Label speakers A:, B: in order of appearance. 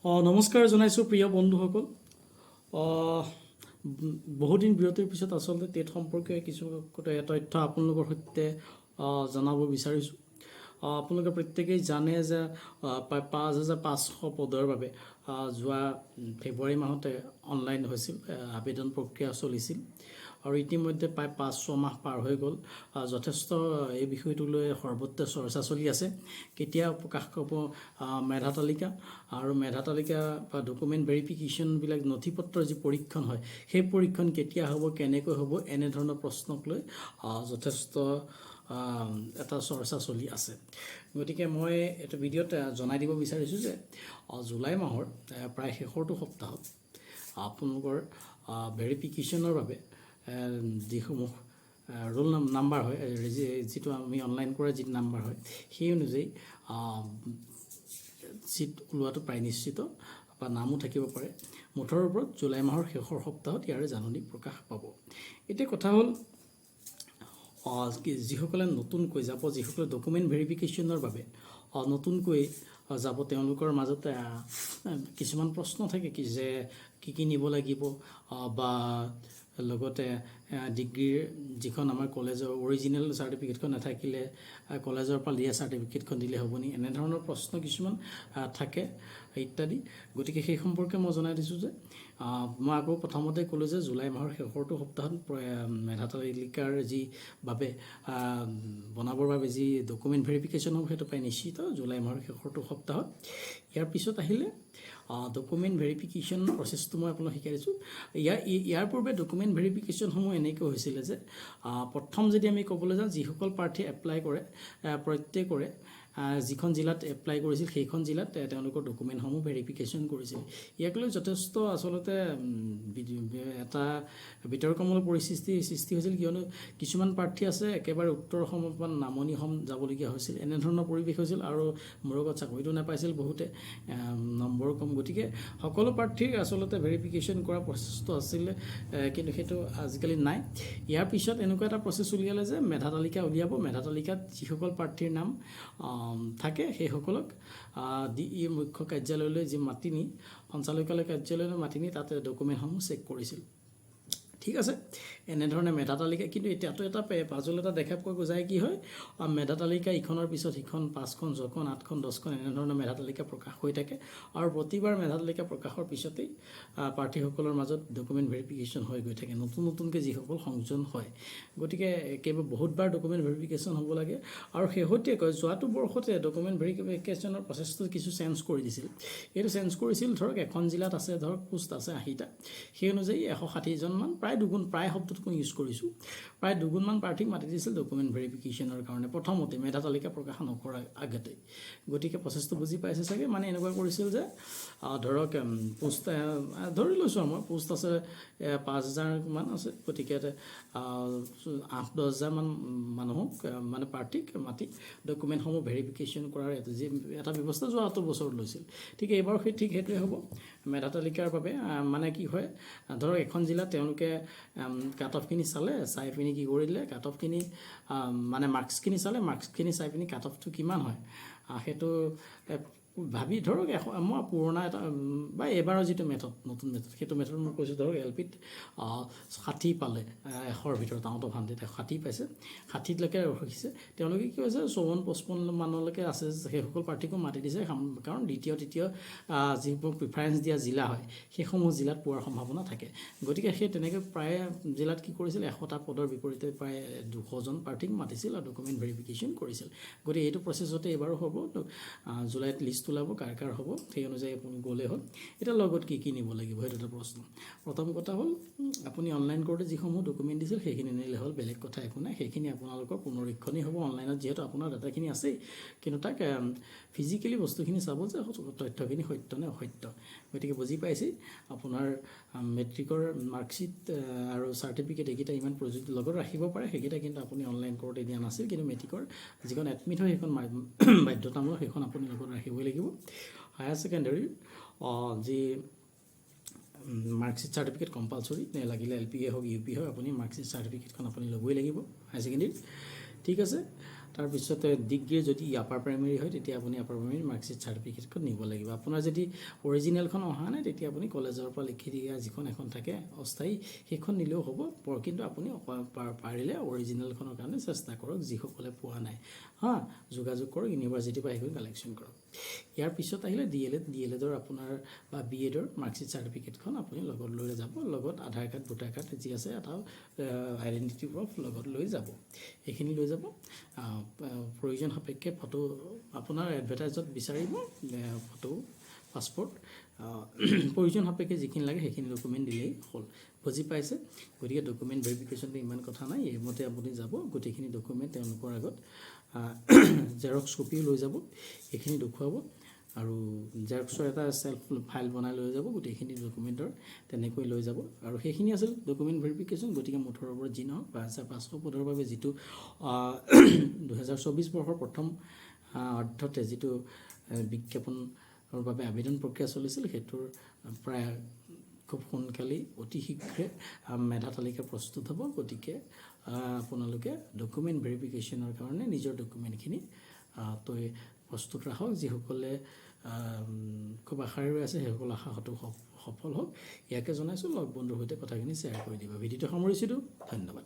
A: নমস্কাৰ জনাইছোঁ প্ৰিয় বন্ধুসকল। বহুদিন বিৰতিৰ পিছত আচলতে টেট সম্পৰ্কীয় কিছু তথ্য আপোনালোকৰ সৈতে জনাব বিচাৰিছোঁ। আপোনালোকে প্ৰত্যেকেই জানে যে প্ৰায় 5,500 পদৰ বাবে যোৱা ফেব্ৰুৱাৰী মাহতে অনলাইন হৈছিল, আবেদন প্ৰক্ৰিয়া চলিছিল আৰু ইতিমধ্যে প্ৰায় 5-6 মাহ পাৰ হৈ গ'ল। যথেষ্ট এই বিষয়টো লৈ সৰ্বত্ৰ চৰ্চা চলি আছে। কেতিয়া প্ৰকাশ কৰিব মেধা তালিকা আৰু মেধা তালিকা বা ডকুমেণ্ট ভেৰিফিকেশ্যনবিলাক নথিপত্ৰৰ যি পৰীক্ষণ হয় সেই পৰীক্ষণ কেতিয়া হ'ব, কেনেকৈ হ'ব, এনেধৰণৰ প্ৰশ্নক লৈ যথেষ্ট এটা চৰ্চা চলি আছে। গতিকে মই এইটো ভিডিঅ'ত জনাই দিব বিচাৰিছোঁ যে জুলাই মাহৰ প্ৰায় শেষৰটো সপ্তাহত আপোনালোকৰ ভেৰিফিকেশ্যনৰ বাবে যিসমূহ ৰোল নাম্বাৰ হয়, যিটো আমি অনলাইন কৰা যিটো নাম্বাৰ হয় সেই অনুযায়ী চিট ওলোৱাটো প্ৰায় নিশ্চিত বা নামো থাকিব পাৰে। মুঠৰ ওপৰত জুলাই মাহৰ শেষৰ সপ্তাহত ইয়াৰে জাননী প্ৰকাশ পাব। এতিয়া কথা হ'ল যিসকলে নতুনকৈ যাব, যিসকলে ডকুমেণ্ট ভেৰিফিকেশ্যনৰ বাবে নতুনকৈ যাব, তেওঁলোকৰ মাজত কিছুমান প্ৰশ্ন থাকে যে কি নিব লাগিব বা লগতে ডিগ্ৰীৰ যিখন আমাৰ কলেজৰ অৰিজিনেল চাৰ্টিফিকেটখন নাথাকিলে কলেজৰ পৰা দিয়া চাৰ্টিফিকেটখন দিলে হ'ব নি, এনেধৰণৰ প্ৰশ্ন কিছুমান থাকে ইত্যাদি। গতিকে সেই সম্পৰ্কে মই জনাই দিছোঁ যে মই আকৌ প্ৰথমতে ক'লোঁ যে জুলাই মাহৰ শেষৰটো সপ্তাহত মেধা তালিকাৰ যি বাবে বনাবৰ বাবে যি ডকুমেণ্ট ভেৰিফিকেশ্যন হ'ব সেইটো প্ৰায় নিশ্চিত জুলাই মাহৰ শেষৰটো সপ্তাহত। ইয়াৰ পিছত আহিলে ডকুমেণ্ট ভেৰিফিকেশ্যনৰ প্ৰচেছটো মই আপোনাক শিকাই দিছোঁ। ইয়াৰ পূৰ্বে ডকুমেণ্ট ভেৰিফিকেশ্যনসমূহ এনেকৈ হৈছিলে যে প্ৰথম যদি আমি ক'বলৈ যাওঁ, যিসকল প্ৰাৰ্থীয়ে এপ্লাই কৰে প্ৰত্যেকৰে যিখন জিলাত এপ্লাই কৰিছিল সেইখন জিলাত তেওঁলোকৰ ডকুমেণ্টসমূহ ভেৰিফিকেশ্যন কৰিছিল। ইয়াক লৈ যথেষ্ট আচলতে এটা বিতৰ্কমূলক পৰিস্থিতিৰ সৃষ্টি হৈছিল, কিয়নো কিছুমান প্ৰাৰ্থী আছে একেবাৰে উত্তৰ অসমৰ পৰা নামনি অসম যাবলগীয়া হৈছিল, এনেধৰণৰ পৰিৱেশ হৈছিল আৰু মোৰ লগত চাকৰিটো নাপাইছিল বহুতে, নম্বৰ কম। গতিকে সকলো প্ৰাৰ্থীৰ আচলতে ভেৰিফিকেশ্যন কৰা প্ৰচেছটো আছিলে, কিন্তু সেইটো আজিকালি নাই। ইয়াৰ পিছত এনেকুৱা এটা প্ৰচেছ উলিয়ালে যে মেধা তালিকা উলিয়াব, মেধা তালিকাত যিসকল প্ৰাৰ্থীৰ নাম থাকে সেইসকলক মুখ্য কাৰ্যালয়লৈ যি মাতি নি, সঞ্চালকালয় কাৰ্যালয়লৈ মাতি নি তাতে ডকুমেণ্টসমূহ চেক কৰিছিল। ঠিক আছে, এনেধৰণে মেধা তালিকা। কিন্তু এতিয়াতো এটা পাজল এটা দেখা পোৱা যায়, কি হয় মেধা তালিকা ইখনৰ পিছত সিখন 5খন 6খন 8খন 10খন এনেধৰণৰ মেধা তালিকা প্ৰকাশ হৈ থাকে আৰু প্ৰতিবাৰ মেধা তালিকা প্ৰকাশৰ পিছতেই প্ৰাৰ্থীসকলৰ মাজত ডকুমেণ্ট ভেৰিফিকেশ্যন হৈ গৈ থাকে, নতুনকৈ যিসকল সংযোজন হয়। গতিকে কেৱল বহুতবাৰ ডকুমেণ্ট ভেৰিফিকেশ্যন হ'ব লাগে আৰু শেহতীয়াকৈ যোৱাটো বৰ্ষতে ডকুমেণ্ট ভেৰিফিকেশ্যনৰ প্ৰচেছটো কিছু চেঞ্জ কৰি দিছিল। এইটো চেঞ্জ কৰিছিল, ধৰক এখন জিলাত আছে ধৰক পোষ্ট আছে 80টা, সেই অনুযায়ী 160জনমান, প্ৰায় শব্দটো মই ইউজ কৰিছোঁ, প্ৰায় দুগুণমান প্ৰাৰ্থীক মাতি দিছিল ডকুমেণ্ট ভেৰিফিকেশ্যনৰ কাৰণে প্ৰথমতে মেধা তালিকা প্ৰকাশ নকৰাৰ আগতেই। গতিকে প্ৰচেছটো বুজি পাইছে চাগে। মানে এনেকুৱা কৰিছিল যে ধৰক পোষ্ট ধৰি লৈছোঁ, আমাৰ পোষ্ট আছে 5,000মান আছে, গতিকে 8-10,000মান মানুহক মানে প্ৰাৰ্থীক মাতি ডকুমেণ্টসমূহ ভেৰিফিকেশ্যন কৰাৰ যি এটা ব্যৱস্থা যোৱাটো বছৰত লৈছিল। ঠিক এইবাৰ ঠিক সেইটোৱে হ'ব। মেধা তালিকাৰ বাবে মানে কি হয়, ধৰক এখন জিলাত তেওঁলোকে কাট অফখিনি চাই পিনি কি কৰিলে, কাট অফখিনি মানে মাৰ্কছখিনি চাই পিনি কাট অফটো কিমান হয় সেইটো ভাবি, ধৰক মই পুৰণা এটা বা এইবাৰৰ যিটো মেথড, নতুন মেথড, সেইটো মেথড মই কৈছোঁ। ধৰক LPত 60 পালে 100ৰ ভিতৰত, আউট অফ 100 60 পাইছে, 60লৈকে ৰাখিছে। তেওঁলোকে কি হৈছে 54-55 মানলৈকে আছে, সেইসকল প্ৰাৰ্থীকো মাতি দিছে, কাৰণ দ্বিতীয় তৃতীয় যিবোৰ প্ৰিফাৰেঞ্চ দিয়া জিলা হয় সেইসমূহ জিলাত পোৱাৰ সম্ভাৱনা থাকে। গতিকে সেই তেনেকৈ প্ৰায় জিলাত কি কৰিছিল, 100টা পদৰ বিপৰীতে প্ৰায় 200জন প্ৰাৰ্থীক মাতিছিল আৰু ডকুমেণ্ট ভেৰিফিকেশ্যন কৰিছিল। গতিকে এইটো প্ৰচেছতে এইবাৰো হ'ব। জুলাইত লিষ্ট ওলাব কাৰ হ'ব, সেই অনুযায়ী আপুনি গ'লেই হ'ল। এতিয়া লগত কি নিব লাগিব সেইটো এটা প্ৰশ্ন। প্ৰথম কথা হ'ল আপুনি অনলাইন কৰোঁতে যিসমূহ ডকুমেণ্ট দিছিল সেইখিনি নিলে হ'ল, বেলেগ কথা একো নাই। সেইখিনি আপোনালোকৰ পুনৰীক্ষণেই হ'ব অনলাইনত, যিহেতু আপোনাৰ ডাটাখিনি আছেই, কিন্তু তাক ফিজিকেলি বস্তুখিনি চাব যে তথ্যখিনি সত্য নে অসত্য। গতিকে বুজি পাইছেই, আপোনাৰ মেট্ৰিকৰ মাৰ্কশ্বিট আৰু চাৰ্টিফিকেট এইকেইটা ইমান প্ৰযুক্তি লগত ৰাখিব পাৰে, সেইকেইটা কিন্তু আপুনি অনলাইন কৰোঁতে দিয়া নাছিল। কিন্তু মেট্ৰিকৰ যিখন এডমিট হয় সেইখন বাধ্যতামূলক, সেইখন আপুনি লগত ৰাখিবই লাগিব। হায়াৰ ছেকেণ্ডেৰীৰ যি মাৰ্কশ্বিট চাৰ্টিফিকেট কম্পালচৰি, লাগিলে LPA হওক UP হওক, আপুনি মাৰ্কশ্বিট চাৰ্টিফিকেটখন আপুনি ল'বই লাগিব হায়াৰ ছেকেণ্ডেৰীত। ঠিক আছে, তাৰপিছতে ডিগ্ৰী যদি আপাৰ প্ৰাইমেৰী হয় তেতিয়া আপুনি আপাৰ প্ৰাইমেৰী মাৰ্কশ্বিট চাৰ্টিফিকেটখন নিব লাগিব। আপোনাৰ যদি অৰিজিনেলখন অহা নাই তেতিয়া আপুনি কলেজৰ পৰা লিখি দিয়া যিখন এখন থাকে অস্থায়ী সেইখন নিলেও হ'ব, কিন্তু আপুনি পাৰিলে অৰিজিনেলখনৰ কাৰণে চেষ্টা কৰক, যিসকলে পোৱা নাই যোগাযোগ কৰক, ইউনিভাৰ্চিটিৰ পৰা সেইখন কালেকশ্যন কৰক। ইয়াৰ পিছত আহিলে DLEDৰ আপোনাৰ বা BEdৰ মাৰ্কশ্বিট চাৰ্টিফিকেটখন আপুনি লগত লৈ যাব, লগত আধাৰ কাৰ্ড ভোটাৰ কাৰ্ড যি আছে এটা আইডেণ্টিটি প্ৰুফ লগত লৈ যাব, এইখিনি লৈ যাব। প্ৰয়োজন সাপেক্ষে ফটো আপোনাৰ এডভাৰটাইজত বিচাৰিব, ফটো পাছপৰ্ট প্ৰয়োজন সাপেক্ষে যিখিনি লাগে সেইখিনি ডকুমেণ্ট দিলেই হ'ল। বুজি পাইছে? গতিকে ডকুমেণ্ট ভেৰিফিকেশ্যনটো ইমান কথা নাই, এইমতে আপুনি যাব, গোটেইখিনি ডকুমেণ্ট তেওঁলোকৰ আগত জেৰক্স কপিও লৈ যাব, এইখিনি দেখুৱাব আৰু জেৰক্সৰ এটা চেল্ফ ফাইল বনাই লৈ যাব, গোটেইখিনি ডকুমেণ্টৰ তেনেকৈ লৈ যাব। আৰু সেইখিনি আছিল ডকুমেণ্ট ভেৰিফিকেশ্যন। গতিকে মুঠৰ ওপৰত যি নহওক ৫,৫০০ পদৰ বাবে যিটো ২০২৪ বৰ্ষৰ প্ৰথম অৰ্ধতে যিটো বিজ্ঞাপনৰ বাবে আবেদন প্ৰক্ৰিয়া চলিছিল, সেইটোৰ প্ৰায় খুব সোনকালেই অতি শীঘ্ৰে মেধা তালিকা প্ৰস্তুত হ'ব। গতিকে আপোনালোকে ডকুমেণ্ট ভেৰিফিকেশ্যনৰ কাৰণে নিজৰ ডকুমেণ্টখিনি প্ৰস্তুত ৰাখক। যিসকলে খুব আশাৰে ৰৈ আছে সেইসকল আশা সফল হওক, ইয়াকে জনাইছোঁ। লগ বন্ধুৰ সৈতে কথাখিনি শ্বেয়াৰ কৰি দিব। ভিডিঅ'টো সামৰিছিলোঁ, ধন্যবাদ।